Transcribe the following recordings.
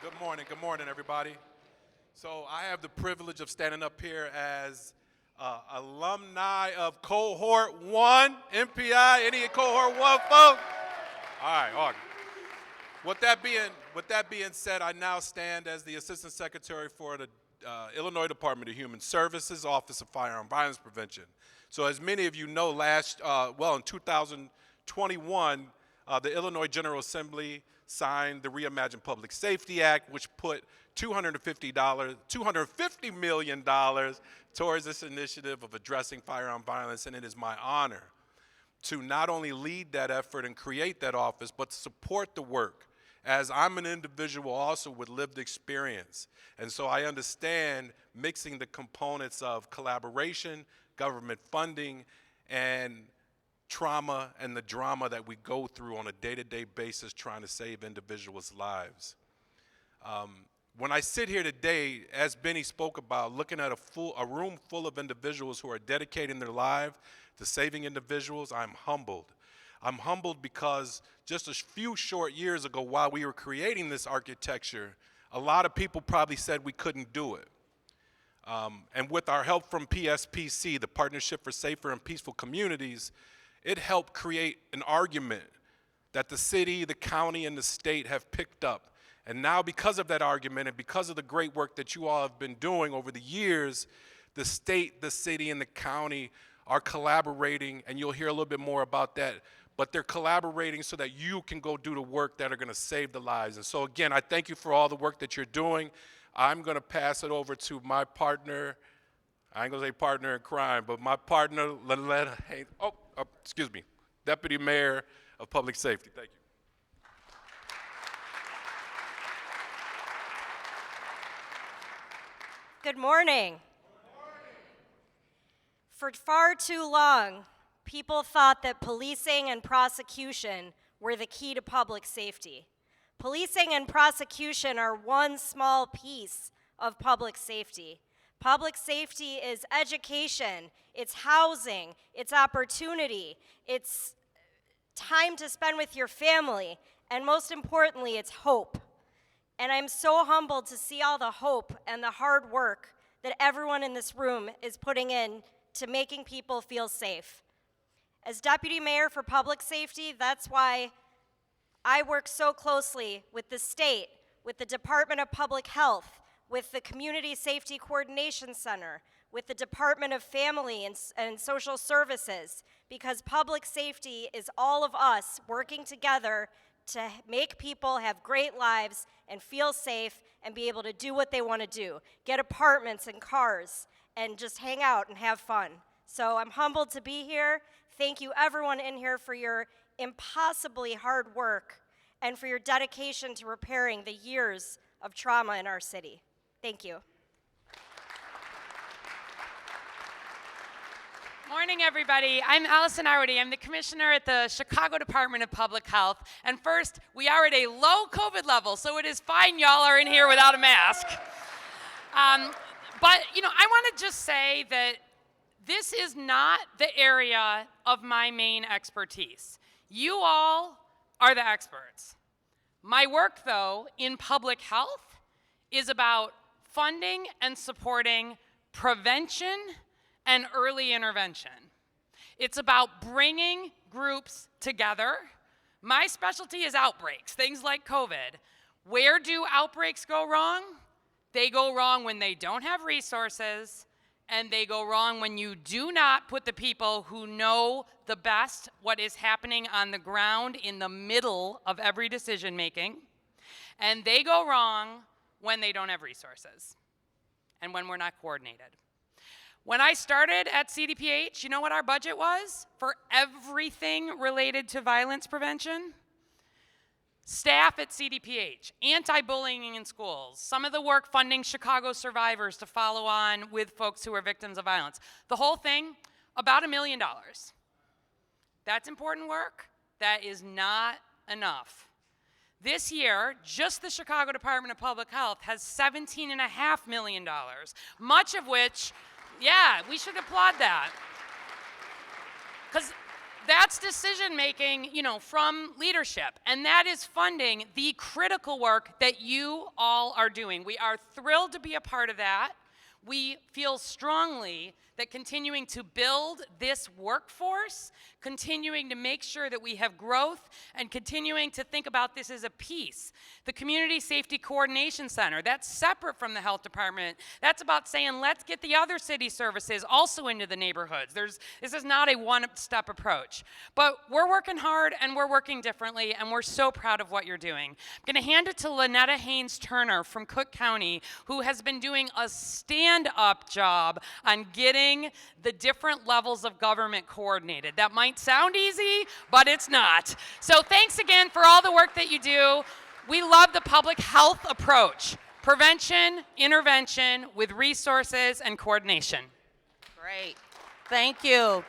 Good morning, everybody. So I have the privilege of standing up here as alumni of Cohort 1, MPI. Any Cohort 1 folks? All right, all right. With that being said, I now stand as the Assistant Secretary for the Illinois Department of Human Services, Office of Firearm Violence Prevention. So as many of you know, in 2021, the Illinois General Assembly signed the Reimagined Public Safety Act, which put $250 million towards this initiative of addressing firearm violence, and it is my honor to not only lead that effort and create that office, but to support the work, as I'm an individual also with lived experience. And so I understand mixing the components of collaboration, government funding, and trauma and the drama that we go through on a day-to-day basis trying to save individuals' lives. When I sit here today, as Benny spoke about, looking at a room full of individuals who are dedicating their life to saving individuals, I'm humbled. I'm humbled because just a few short years ago, while we were creating this architecture, a lot of people probably said we couldn't do it. And with our help from PSPC, the Partnership for Safer and Peaceful Communities, it helped create an argument that the city, the county, and the state have picked up. And now because of that argument and because of the great work that you all have been doing over the years, the state, the city, and the county are collaborating, and you'll hear a little bit more about that, but they're collaborating so that you can go do the work that are gonna save the lives. And so again, I thank you for all the work that you're doing. I'm gonna pass it over to my partner, I ain't gonna say partner in crime, but my partner, Deputy Mayor of Public Safety. Thank you. Good morning. For far too long, people thought that policing and prosecution were the key to public safety. Policing and prosecution are one small piece of public safety. Public safety is education, it's housing, it's opportunity, it's time to spend with your family, and most importantly, it's hope. And I'm so humbled to see all the hope and the hard work that everyone in this room is putting in to making people feel safe. As Deputy Mayor for Public Safety, that's why I work so closely with the state, with the Department of Public Health, with the Community Safety Coordination Center, with the Department of Family and Social Services, because public safety is all of us working together to make people have great lives and feel safe and be able to do what they want to do, get apartments and cars, and just hang out and have fun. So I'm humbled to be here. Thank you everyone in here for your impossibly hard work and for your dedication to repairing the years of trauma in our city. Thank you. Morning, everybody. I'm Allison Arwady. I'm the commissioner at the Chicago Department of Public Health. And first, we are at a low COVID level, so it is fine y'all are in here without a mask. But, I want to just say that this is not the area of my main expertise. You all are the experts. My work, though, in public health is about funding and supporting prevention and early intervention. It's about bringing groups together. My specialty is outbreaks, things like COVID. Where do outbreaks go wrong? They go wrong when they don't have resources, and they go wrong when you do not put the people who know the best what is happening on the ground in the middle of every decision making. And they go wrong when they don't have resources and when we're not coordinated. When I started at CDPH, you know what our budget was for everything related to violence prevention? Staff at CDPH, anti-bullying in schools, some of the work funding Chicago survivors to follow on with folks who are victims of violence. The whole thing, about $1 million. That's important work. That is not enough. This year, just the Chicago Department of Public Health has $17.5 million, much of which, yeah, we should applaud that. Because that's decision making, from leadership. And that is funding the critical work that you all are doing. We are thrilled to be a part of that. We feel strongly that continuing to build this workforce, continuing to make sure that we have growth, and continuing to think about this as a piece. The Community Safety Coordination Center, that's separate from the health department. That's about saying, let's get the other city services also into the neighborhoods. This is not a one-step approach. But we're working hard, and we're working differently, and we're so proud of what you're doing. I'm going to hand it to Lynetta Haynes-Turner from Cook County, who has been doing a stand-up job on getting the different levels of government coordinated. That might sound easy, but it's not. So thanks again for all the work that you do. We love the public health approach. Prevention, intervention with resources and coordination. Great. Thank you.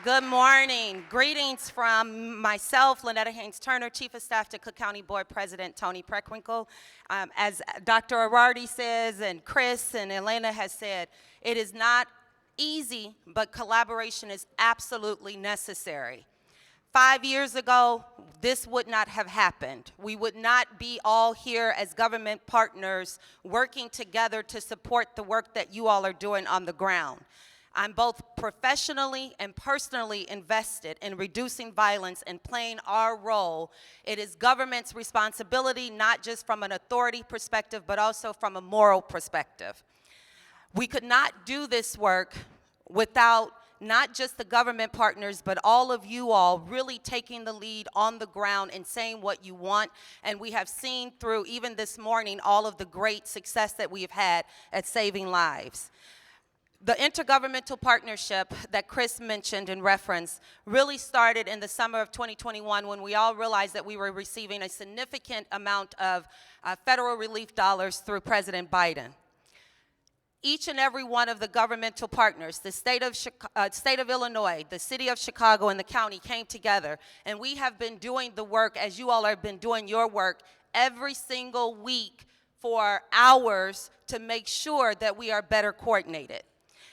Good morning. Greetings from myself, Lynetta Haynes-Turner, Chief of Staff to Cook County Board President Tony Preckwinkle. As Dr. Arardi says, and Chris and Elena has said, it is not easy, but collaboration is absolutely necessary. 5 years ago, this would not have happened. We would not be all here as government partners working together to support the work that you all are doing on the ground. I'm both professionally and personally invested in reducing violence and playing our role. It is government's responsibility, not just from an authority perspective, but also from a moral perspective. We could not do this work without not just the government partners, but all of you all really taking the lead on the ground and saying what you want. And we have seen through, even this morning, all of the great success that we've had at saving lives. The intergovernmental partnership that Chris mentioned in reference really started in the summer of 2021 when we all realized that we were receiving a significant amount of federal relief dollars through President Biden. Each and every one of the governmental partners, the state of Illinois, the city of Chicago, and the county came together, and we have been doing the work, as you all have been doing your work, every single week for hours to make sure that we are better coordinated.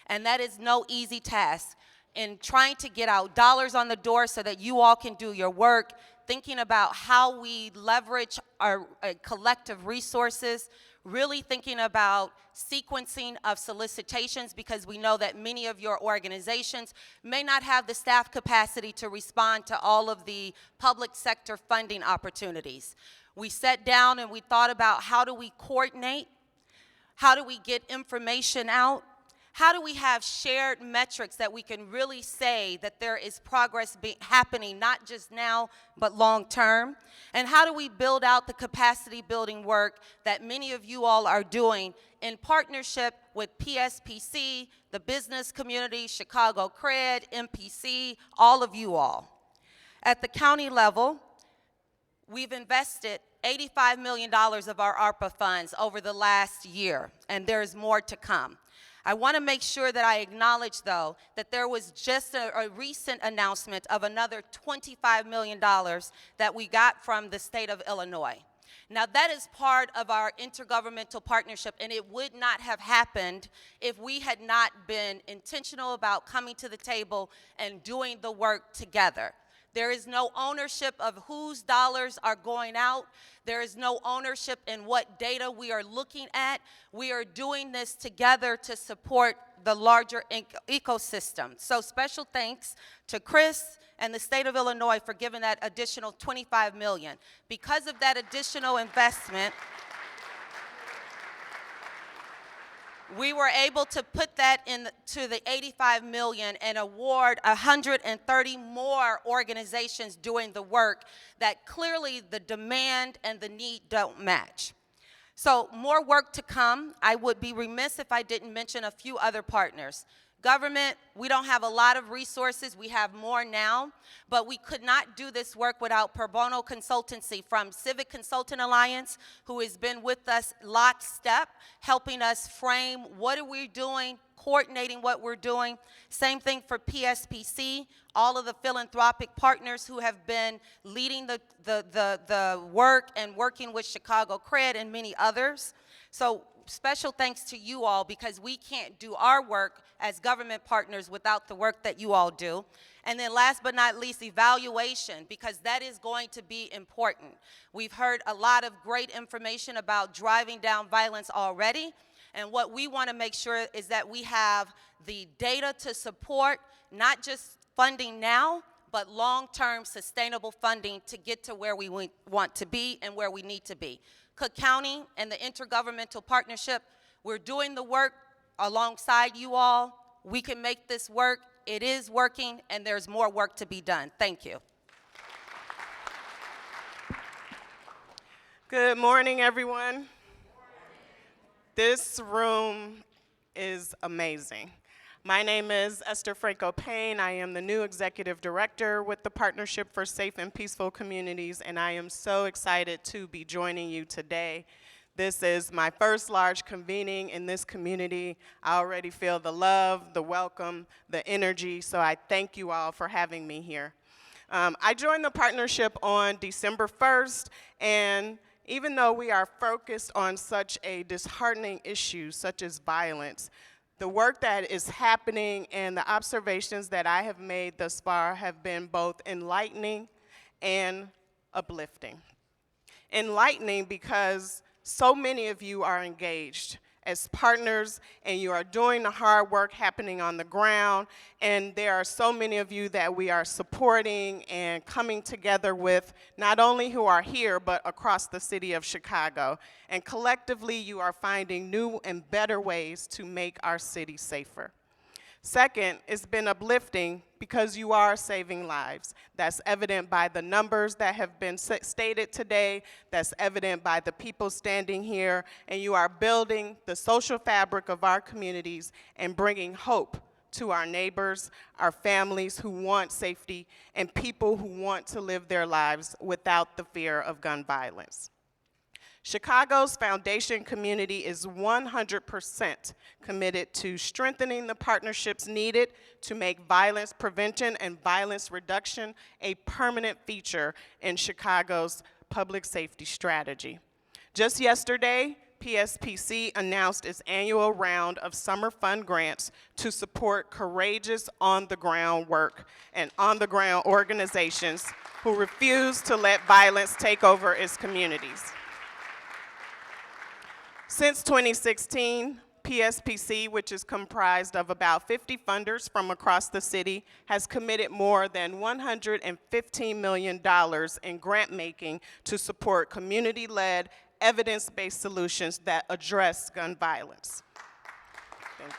And that is no easy task. In trying to get out dollars on the door so that you all can do your work, thinking about how we leverage our collective resources, really thinking about sequencing of solicitations, because we know that many of your organizations may not have the staff capacity to respond to all of the public sector funding opportunities. We sat down and we thought about how do we coordinate, how do we get information out, how do we have shared metrics that we can really say that there is progress happening, not just now, but long term? And how do we build out the capacity building work that many of you all are doing in partnership with PSPC, the business community, Chicago Cred, MPC, all of you all? At the county level, we've invested $85 million of our ARPA funds over the last year, and there's more to come. I want to make sure that I acknowledge, though, that there was just a recent announcement of another $25 million that we got from the state of Illinois. Now, that is part of our intergovernmental partnership, and it would not have happened if we had not been intentional about coming to the table and doing the work together. There is no ownership of whose dollars are going out. There is no ownership in what data we are looking at. We are doing this together to support the larger ecosystem. So special thanks to Chris and the state of Illinois for giving that additional $25 million. Because of that additional investment, we were able to put that into the $85 million and award 130 more organizations doing the work that clearly the demand and the need don't match. So more work to come. I would be remiss if I didn't mention a few other partners. Government, we don't have a lot of resources. We have more now, but we could not do this work without pro bono consultancy from Civic Consultant Alliance, who has been with us lockstep, helping us frame what are we doing, coordinating what we're doing. Same thing for PSPC, all of the philanthropic partners who have been leading the work and working with Chicago Cred and many others. So special thanks to you all, because we can't do our work as government partners without the work that you all do. And then last but not least, evaluation, because that is going to be important. We've heard a lot of great information about driving down violence already, and what we want to make sure is that we have the data to support not just funding now, but long-term sustainable funding to get to where we want to be and where we need to be. Cook County and the Intergovernmental Partnership, we're doing the work alongside you all. We can make this work. It is working, and there's more work to be done. Thank you. Good morning, everyone. This room is amazing. My name is Esther Franco Payne. I am the new Executive Director with the Partnership for Safe and Peaceful Communities, and I am so excited to be joining you today. This is my first large convening in this community. I already feel the love, the welcome, the energy, so I thank you all for having me here. I joined the partnership on December 1st, and even though we are focused on such a disheartening issue such as violence, the work that is happening and the observations that I have made thus far have been both enlightening and uplifting. Enlightening because so many of you are engaged as partners, and you are doing the hard work happening on the ground, and there are so many of you that we are supporting and coming together with, not only who are here, but across the city of Chicago. And collectively, you are finding new and better ways to make our city safer. Second, it's been uplifting because you are saving lives. That's evident by the numbers that have been stated today. That's evident by the people standing here. And you are building the social fabric of our communities and bringing hope to our neighbors, our families who want safety, and people who want to live their lives without the fear of gun violence. Chicago's foundation community is 100% committed to strengthening the partnerships needed to make violence prevention and violence reduction a permanent feature in Chicago's public safety strategy. Just yesterday, PSPC announced its annual round of summer fund grants to support courageous on-the-ground work and on-the-ground organizations who refuse to let violence take over its communities. Since 2016, PSPC, which is comprised of about 50 funders from across the city, has committed more than $115 million in grant making to support community-led, evidence-based solutions that address gun violence. Thank you.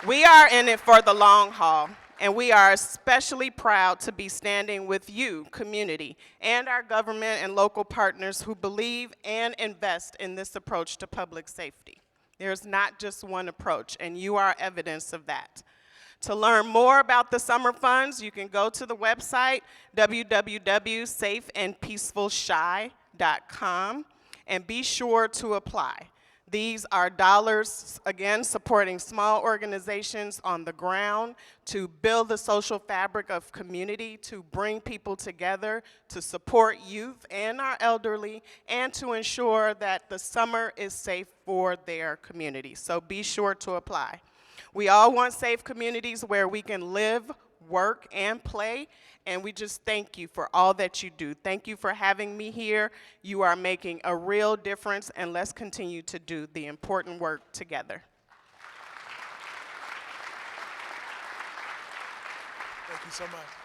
We are in it for the long haul, and we are especially proud to be standing with you, community, and our government and local partners who believe and invest in this approach to public safety. There's not just one approach, and you are evidence of that. To learn more about the summer funds, you can go to the website, www.safeandpeacefulshy.com, and be sure to apply. These are dollars, again, supporting small organizations on the ground to build the social fabric of community, to bring people together, to support youth and our elderly, and to ensure that the summer is safe for their community. So be sure to apply. We all want safe communities where we can live, work, and play, and we just thank you for all that you do. Thank you for having me here. You are making a real difference, and let's continue to do the important work together. Thank you so much.